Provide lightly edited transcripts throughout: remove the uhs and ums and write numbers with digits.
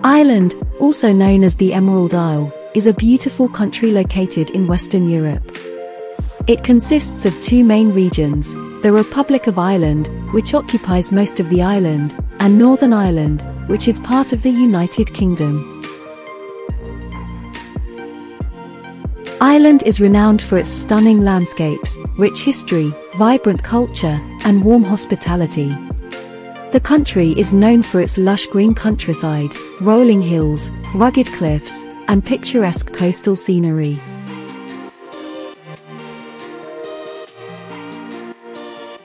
Ireland, also known as the Emerald Isle, is a beautiful country located in Western Europe. It consists of two main regions, the Republic of Ireland, which occupies most of the island, and Northern Ireland, which is part of the United Kingdom. Ireland is renowned for its stunning landscapes, rich history, vibrant culture, and warm hospitality. The country is known for its lush green countryside, rolling hills, rugged cliffs, and picturesque coastal scenery.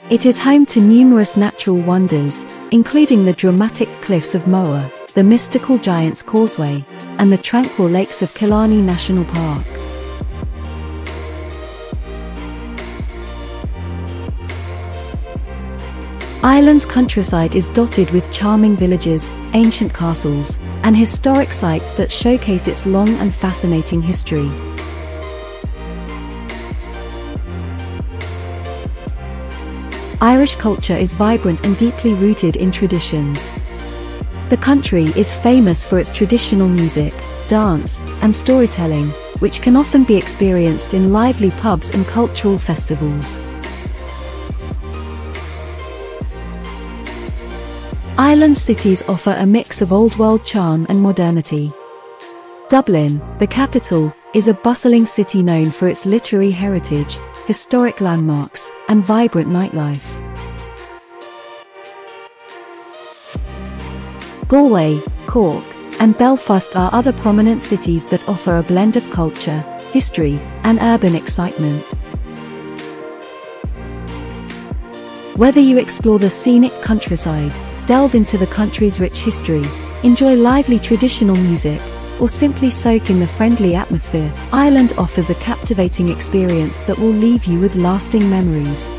It is home to numerous natural wonders, including the dramatic Cliffs of Moher, the mystical Giant's Causeway, and the tranquil lakes of Killarney National Park. Ireland's countryside is dotted with charming villages, ancient castles, and historic sites that showcase its long and fascinating history. Irish culture is vibrant and deeply rooted in traditions. The country is famous for its traditional music, dance, and storytelling, which can often be experienced in lively pubs and cultural festivals. Ireland's cities offer a mix of old-world charm and modernity. Dublin, the capital, is a bustling city known for its literary heritage, historic landmarks, and vibrant nightlife. Galway, Cork, and Belfast are other prominent cities that offer a blend of culture, history, and urban excitement. Whether you explore the scenic countryside, delve into the country's rich history, enjoy lively traditional music, or simply soak in the friendly atmosphere, Ireland offers a captivating experience that will leave you with lasting memories.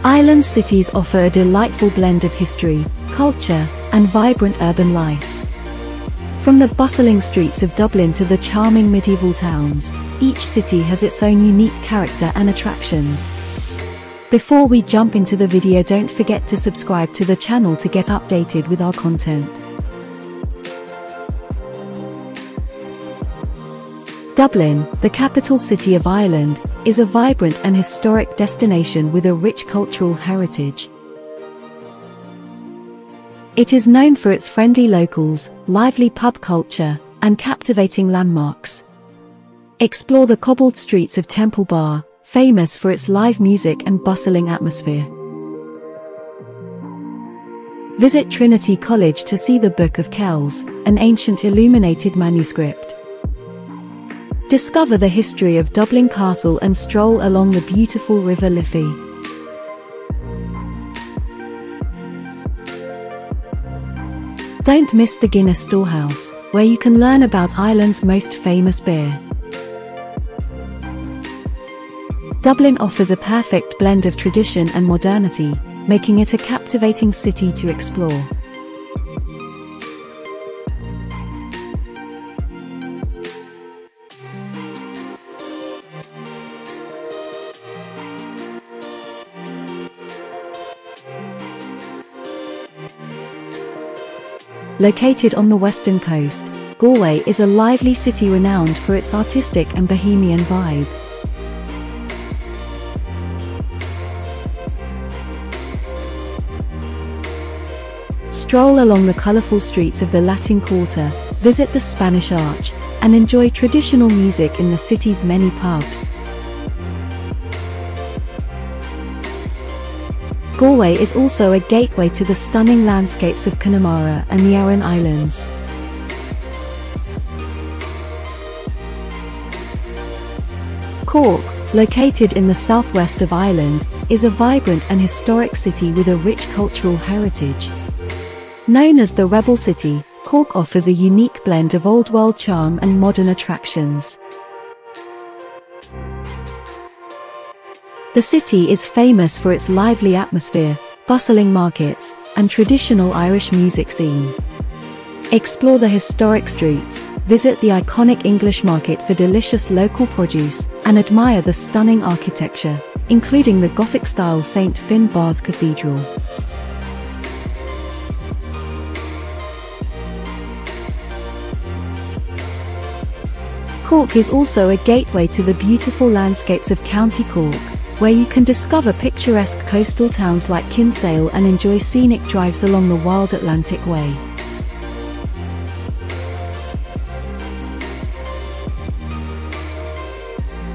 Ireland's cities offer a delightful blend of history, culture, and vibrant urban life. From the bustling streets of Dublin to the charming medieval towns, each city has its own unique character and attractions. Before we jump into the video, don't forget to subscribe to the channel to get updated with our content. Dublin, the capital city of Ireland, is a vibrant and historic destination with a rich cultural heritage. It is known for its friendly locals, lively pub culture, and captivating landmarks. Explore the cobbled streets of Temple Bar, famous for its live music and bustling atmosphere. Visit Trinity College to see the Book of Kells, an ancient illuminated manuscript. Discover the history of Dublin Castle and stroll along the beautiful River Liffey. Don't miss the Guinness Storehouse, where you can learn about Ireland's most famous beer. Dublin offers a perfect blend of tradition and modernity, making it a captivating city to explore. Located on the western coast, Galway is a lively city renowned for its artistic and bohemian vibe. Stroll along the colorful streets of the Latin Quarter, visit the Spanish Arch, and enjoy traditional music in the city's many pubs. Galway is also a gateway to the stunning landscapes of Connemara and the Aran Islands. Cork, located in the southwest of Ireland, is a vibrant and historic city with a rich cultural heritage. Known as the Rebel City, Cork offers a unique blend of old-world charm and modern attractions. The city is famous for its lively atmosphere, bustling markets, and traditional Irish music scene. Explore the historic streets, visit the iconic English market for delicious local produce, and admire the stunning architecture, including the Gothic-style St. Finbarr's Cathedral. Cork is also a gateway to the beautiful landscapes of County Cork, where you can discover picturesque coastal towns like Kinsale and enjoy scenic drives along the wild Atlantic Way.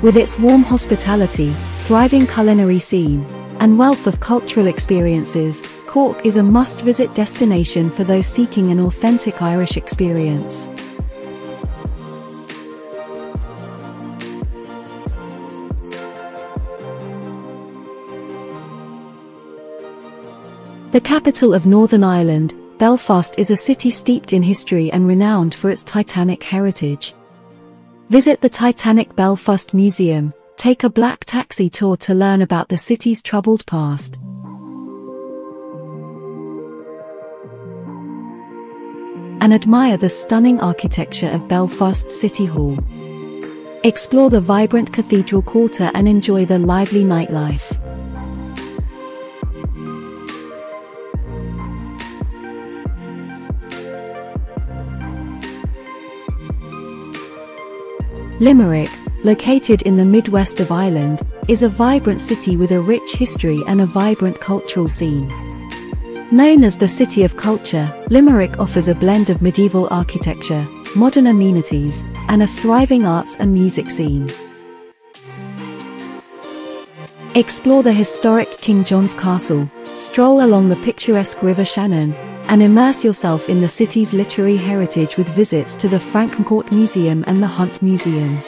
With its warm hospitality, thriving culinary scene, and wealth of cultural experiences, Cork is a must-visit destination for those seeking an authentic Irish experience. The capital of Northern Ireland, Belfast is a city steeped in history and renowned for its Titanic heritage. Visit the Titanic Belfast Museum, take a black taxi tour to learn about the city's troubled past, and admire the stunning architecture of Belfast City Hall. Explore the vibrant Cathedral Quarter and enjoy the lively nightlife. Limerick, located in the Midwest of Ireland, is a vibrant city with a rich history and a vibrant cultural scene. Known as the City of Culture, Limerick offers a blend of medieval architecture, modern amenities, and a thriving arts and music scene. Explore the historic King John's Castle, stroll along the picturesque River Shannon, and immerse yourself in the city's literary heritage with visits to the Frankencourt Museum and the Hunt Museum.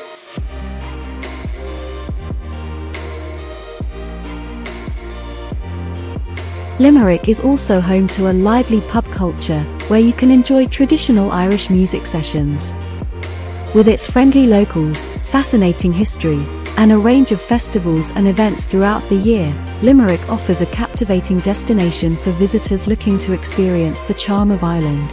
Limerick is also home to a lively pub culture, where you can enjoy traditional Irish music sessions. With its friendly locals, fascinating history, and a range of festivals and events throughout the year, Limerick offers a captivating destination for visitors looking to experience the charm of Ireland.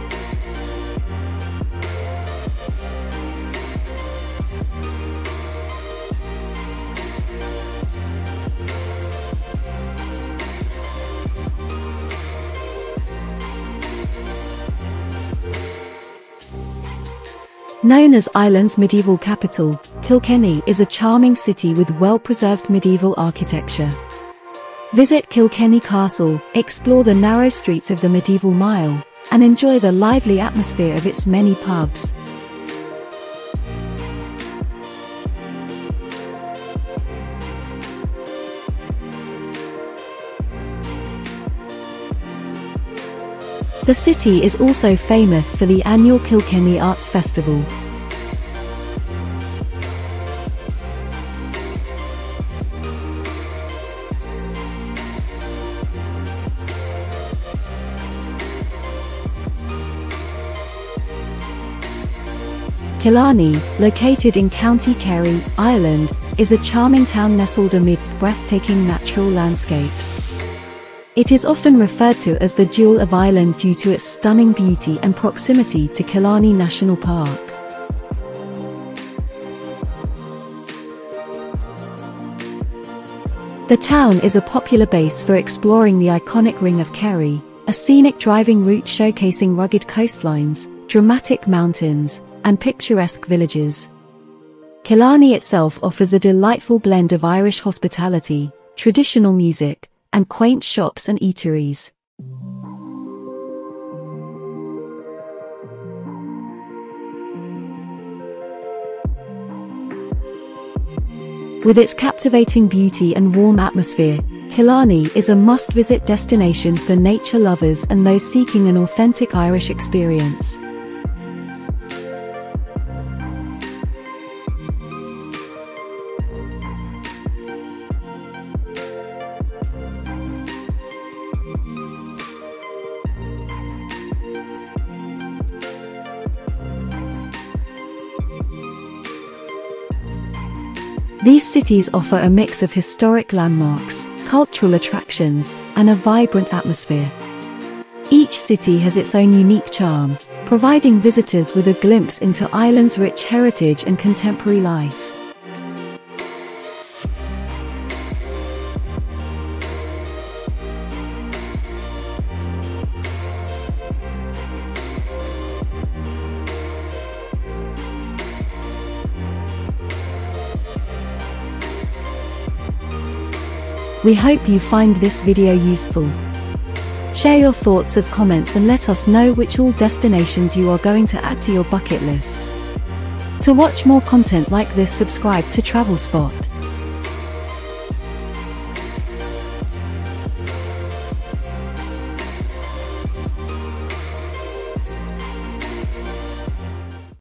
Known as Ireland's medieval capital, Kilkenny is a charming city with well-preserved medieval architecture. Visit Kilkenny Castle, explore the narrow streets of the medieval mile, and enjoy the lively atmosphere of its many pubs. The city is also famous for the annual Kilkenny Arts Festival. Killarney, located in County Kerry, Ireland, is a charming town nestled amidst breathtaking natural landscapes. It is often referred to as the Jewel of Ireland due to its stunning beauty and proximity to Killarney National Park. The town is a popular base for exploring the iconic Ring of Kerry, a scenic driving route showcasing rugged coastlines, dramatic mountains, and picturesque villages. Killarney itself offers a delightful blend of Irish hospitality, traditional music, and quaint shops and eateries. With its captivating beauty and warm atmosphere, Killarney is a must-visit destination for nature lovers and those seeking an authentic Irish experience. These cities offer a mix of historic landmarks, cultural attractions, and a vibrant atmosphere. Each city has its own unique charm, providing visitors with a glimpse into Ireland's rich heritage and contemporary life. We hope you find this video useful. Share your thoughts as comments and let us know which all destinations you are going to add to your bucket list. To watch more content like this, subscribe to Travel Spot.